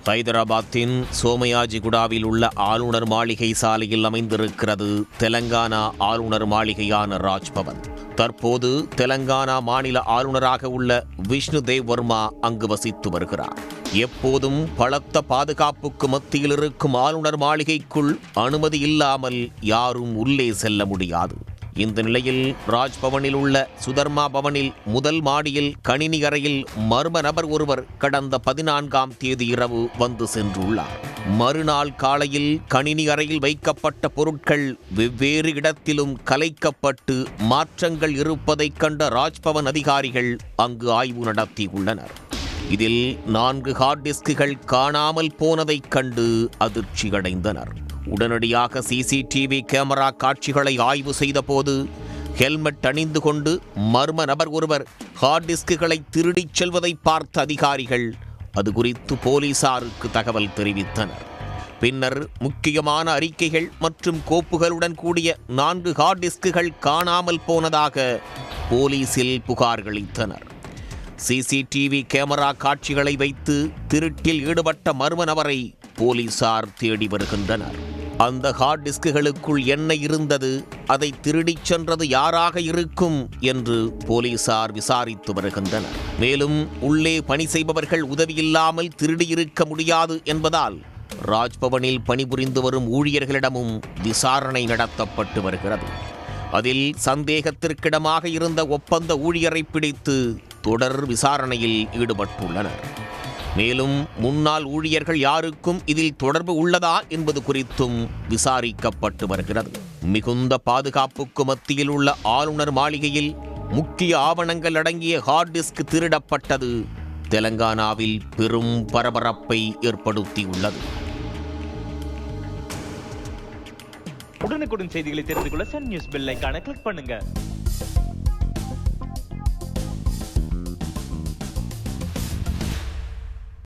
ஹைதராபாத்தின் சோமயாஜிகுடாவில் உள்ள ஆளுநர் மாளிகை சாலையில் அமைந்திருக்கிறது தெலங்கானா ஆளுநர் மாளிகையான ராஜ்பவன். தற்போது தெலங்கானா மாநில ஆளுநராக உள்ள விஷ்ணு தேவ் வர்மா அங்கு வசித்து வருகிறார். எப்போதும் பலத்த பாதுகாப்புக்கு மத்தியில் இருக்கும் ஆளுநர் மாளிகைக்குள் அனுமதி இல்லாமல் யாரும் உள்ளே செல்ல முடியாது. இந்த நிலையில் ராஜ்பவனில் உள்ள சுதர்மா பவனில் முதல் மாடியில் கணினி அறையில் மர்ம நபர் ஒருவர் கடந்த 14ஆம் தேதி இரவு வந்து சென்றுள்ளார். மறுநாள் காலையில் கணினி அறையில் வைக்கப்பட்ட பொருட்கள் வெவ்வேறு இடத்திலும் கலைக்கப்பட்டு மாற்றங்கள் இருப்பதைக் கண்ட ராஜ்பவன் அதிகாரிகள் அங்கு ஆய்வு நடத்தியுள்ளனர். இதில் 4 ஹார்ட் டிஸ்குகள் காணாமல் போனதைக் கண்டு அதிர்ச்சியடைந்தனர். உடனடியாக சிசிடிவி கேமரா காட்சிகளை ஆய்வு செய்தபோது ஹெல்மெட் அணிந்து கொண்டு மர்ம நபர் ஒருவர் ஹார்ட் டிஸ்குகளை திருடிச் செல்வதை பார்த்த அதிகாரிகள் அது குறித்து போலீசாருக்கு தகவல் தெரிவித்தனர். பின்னர் முக்கியமான அறிக்கைகள் மற்றும் கோப்புகளுடன் கூடிய 4 ஹார்ட் டிஸ்குகள் காணாமல் போனதாக போலீசில் புகாரளித்தனர். சிசிடிவி கேமரா காட்சிகளை வைத்து திருட்டில் ஈடுபட்ட மர்ம நபரை போலீசார் தேடி வருகின்றனர். அந்த ஹார்ட் டிஸ்குகளுக்குள் என்ன இருந்தது, அதை திருடிச் சென்றது யாராக இருக்கும் என்று போலீசார் விசாரித்து வருகின்றனர். மேலும் உள்ளே பணி செய்பவர்கள் உதவியில்லாமல் திருடியிருக்க முடியாது என்பதால் ராஜ்பவனில் பணிபுரிந்து வரும் ஊழியர்களிடமும் விசாரணை நடத்தப்பட்டு வருகிறது. அதில் சந்தேகத்திற்கிடமாக இருந்த ஒப்பந்த ஊழியரை பிடித்து தொடர் விசாரணையில் ஈடுபட்டுள்ளனர். மேலும் முன்னாள் ஊழியர்கள் யாருக்கும் இதில் தொடர்பு உள்ளதா என்பது குறித்தும் விசாரிக்கப்பட்டு வருகிறது. மிகுந்த பாதுகாப்புக்கு மத்தியில் உள்ள ஆளுநர் மாளிகையில் முக்கிய ஆவணங்கள் அடங்கிய ஹார்ட் டிஸ்க் திருடப்பட்டது தெலங்கானாவில் பெரும் பரபரப்பை ஏற்படுத்தியுள்ளது. உடனுக்குடன் செய்திகளை தெரிந்து கொள்ள சன் நியூஸ் பெல் ஐகானை கிளிக் பண்ணுங்க.